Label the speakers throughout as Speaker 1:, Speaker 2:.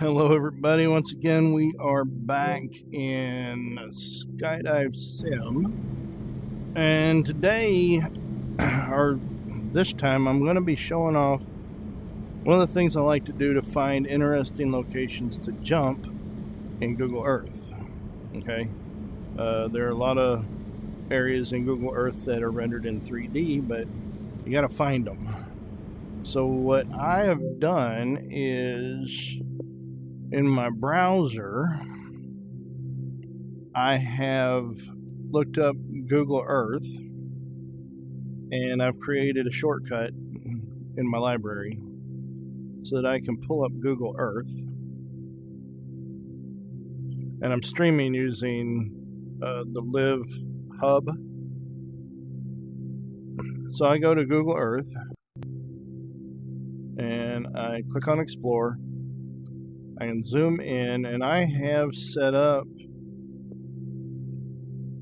Speaker 1: Hello everybody, once again we are back in SkydiveSim, and today, or this time, I'm going to be showing off one of the things I like to do to find interesting locations to jump in Google Earth. Okay, there are a lot of areas in Google Earth that are rendered in 3D, but you got to find them. So what I have done is, in my browser, I have looked up Google Earth, and I've created a shortcut in my library so that I can pull up Google Earth. And I'm streaming using the LIV hub. So I go to Google Earth, and I click on Explore. I can zoom in, and I have set up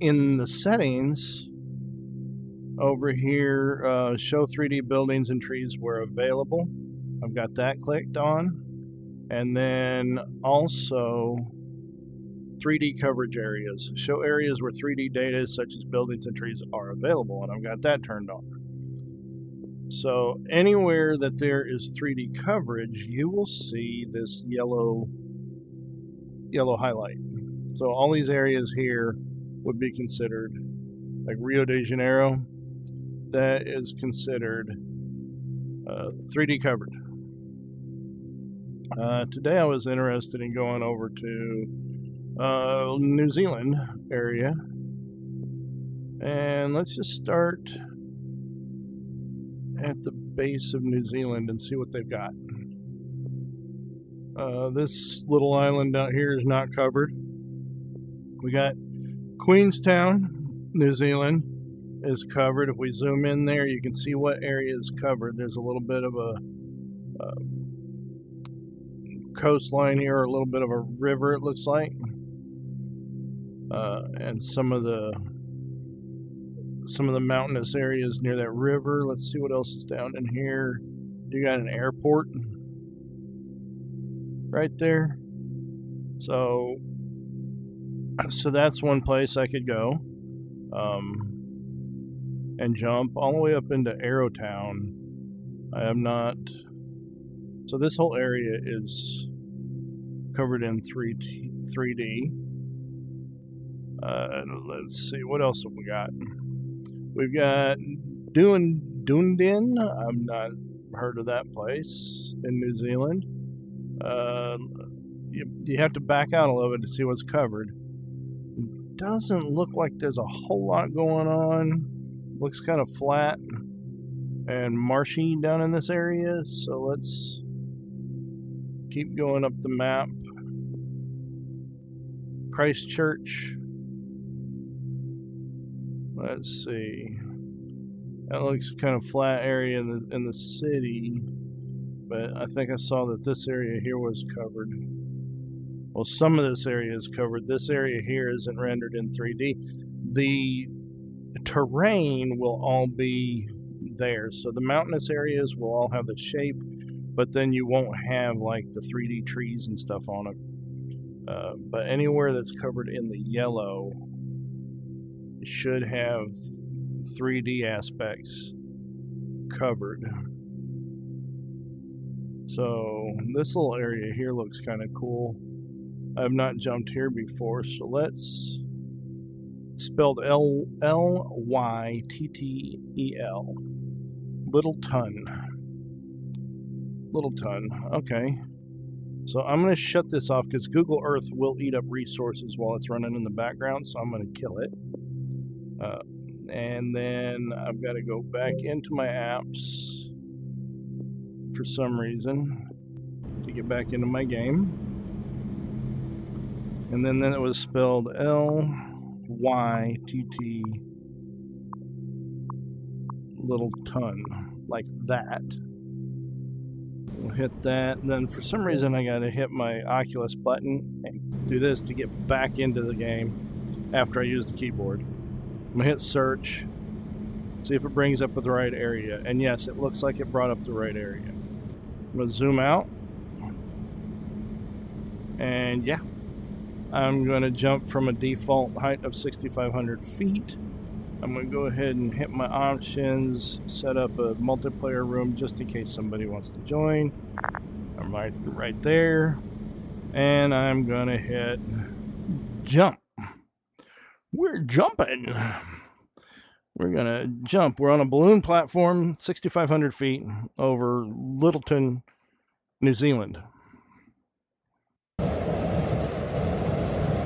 Speaker 1: in the settings over here, show 3D buildings and trees where available. I've got that clicked on, and then also 3D coverage areas. Show areas where 3D data such as buildings and trees are available, and I've got that turned on. So anywhere that there is 3D coverage, you will see this yellow highlight. So all these areas here would be considered, like Rio de Janeiro, that is considered 3D covered. Today I was interested in going over to New Zealand area, and let's just start at the base of New Zealand and see what they've got. This little island out here is not covered. We got Queenstown, New Zealand is covered. If we zoom in there, you can see what area is covered. There's a little bit of a coastline here, or a little bit of a river, it looks like, and some of the mountainous areas near that river. Let's see what else is down in here. You got an airport right there. So that's one place I could go and jump all the way up into Arrowtown. I am not. So this whole area is covered in 3D. Let's see, what else have we got? We've got Dunedin. I've not heard of that place in New Zealand. You have to back out a little bit to see what's covered. Doesn't look like there's a whole lot going on. Looks kind of flat and marshy down in this area. So let's keep going up the map. Christchurch. Let's see. That looks kind of flat area in the city, but I think I saw that this area here was covered. Well, some of this area is covered. This area here isn't rendered in 3D. The terrain will all be there. So the mountainous areas will all have the shape, but then you won't have like the 3D trees and stuff on it. But anywhere that's covered in the yellow should have 3D aspects covered. So this little area here looks kind of cool. I have not jumped here before, so let's, spelled L-Y-T-T-E-L, Littleton. Okay, so I'm going to shut this off because Google Earth will eat up resources while it's running in the background, so I'm going to kill it. And then I've got to go back into my apps for some reason to get back into my game. And then it was spelled L-Y-T-T Littleton, like that. We'll hit that, and then for some reason I gotta hit my Oculus button and do this to get back into the game after I use the keyboard. I'm gonna hit search, see if it brings up the right area, and yes, it looks like it brought up the right area. I'm gonna zoom out, And yeah, I'm going to jump from a default height of 6,500 feet. I'm going to go ahead and hit my options, set up a multiplayer room just in case somebody wants to join. I'm right there. And I'm going to hit jump. We're jumping. We're going to jump. We're on a balloon platform, 6,500 feet over Littleton, New Zealand.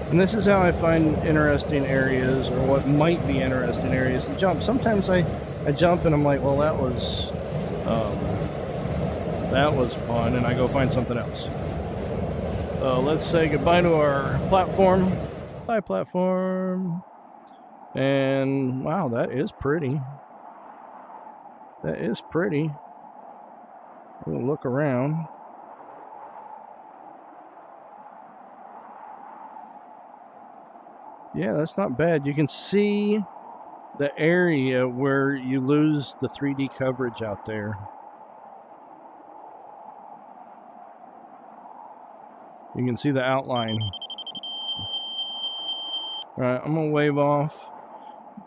Speaker 1: And this is how I find interesting areas, or what might be interesting areas to jump. Sometimes I jump and I'm like, well, that was fun, and I go find something else. Let's say goodbye to our platform. Bye, platform. And wow, that is pretty. That is pretty. We'll look around. Yeah, that's not bad. You can see the area where you lose the 3D coverage out there. You can see the outline. All right, I'm gonna wave off,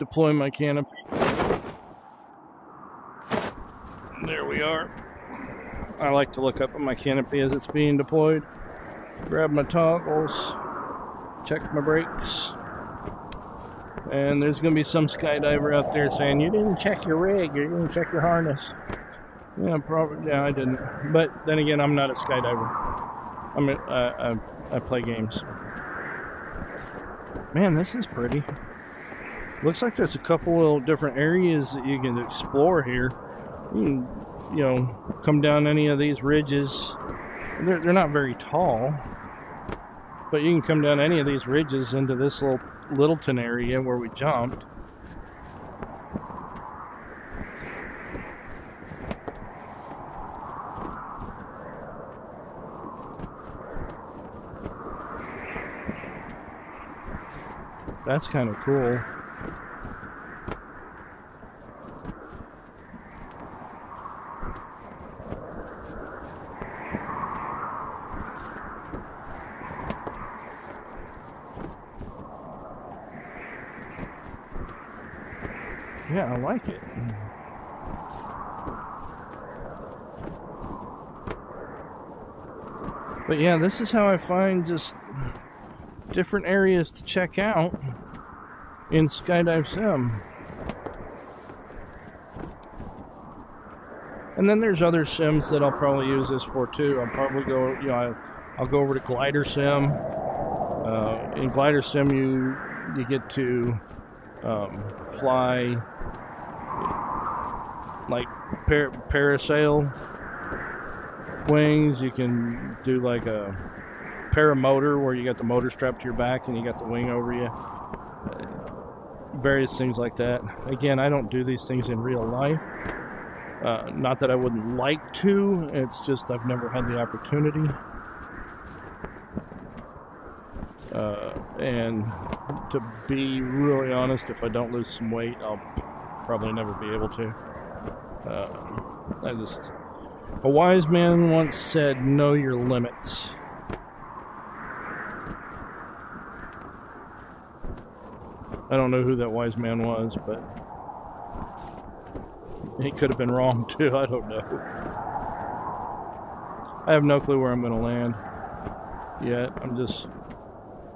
Speaker 1: deploy my canopy. There we are. I like to look up at my canopy as it's being deployed. Grab my toggles, check my brakes. And there's going to be some skydiver out there saying, you didn't check your rig, you didn't check your harness. Yeah, probably. Yeah, I didn't. But then again, I'm not a skydiver. I play games. Man, this is pretty. Looks like there's a couple little different areas that you can explore here. You can, come down any of these ridges. They're not very tall, but you can come down any of these ridges into this little Littleton area where we jumped. That's kind of cool. Yeah, I like it. But yeah, this is how I find just different areas to check out in SkydiveSim. And then there's other sims that I'll probably use this for too. I'll probably go, I'll go over to GliderSim. In GliderSim, you get to fly like parasail wings. You can do like a paramotor where you got the motor strapped to your back and you got the wing over you. Various things like that. Again, I don't do these things in real life. Not that I wouldn't like to, it's just I've never had the opportunity. And to be really honest, if I don't lose some weight, I'll probably never be able to. A wise man once said, know your limits. I don't know who that wise man was, but he could have been wrong too. I don't know. I have no clue where I'm going to land yet. I'm just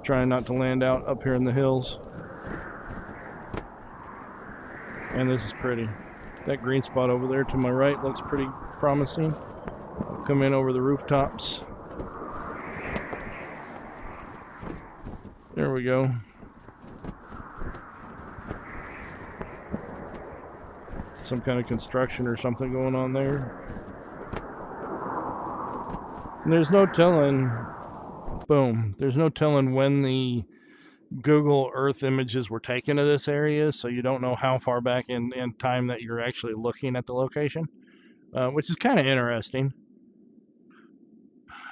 Speaker 1: trying not to land out up here in the hills. And this is pretty. That green spot over there to my right looks pretty promising. I'll come in over the rooftops. There we go. Some kind of construction or something going on there. And there's no telling, boom, there's no telling when the Google Earth images were taken of this area, so you don't know how far back in time that you're actually looking at the location, which is kind of interesting.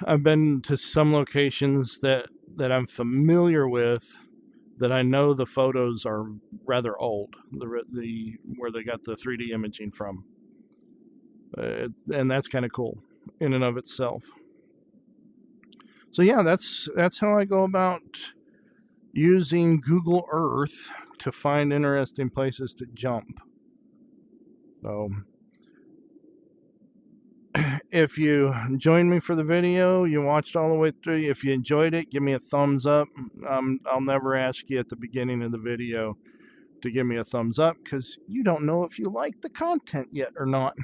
Speaker 1: I've been to some locations that I'm familiar with that I know the photos are rather old, the where they got the 3D imaging from. And that's kind of cool in and of itself. So yeah, that's how I go about using Google Earth to find interesting places to jump. So if you joined me for the video, you watched all the way through, if you enjoyed it, give me a thumbs up. I'll never ask you at the beginning of the video to give me a thumbs up because you don't know if you like the content yet or not.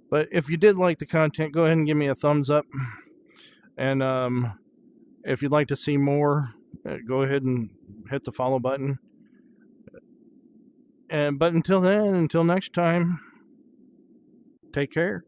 Speaker 1: But if you did like the content, go ahead and give me a thumbs up. And if you'd like to see more, go ahead and hit the follow button. But until then, until next time, take care.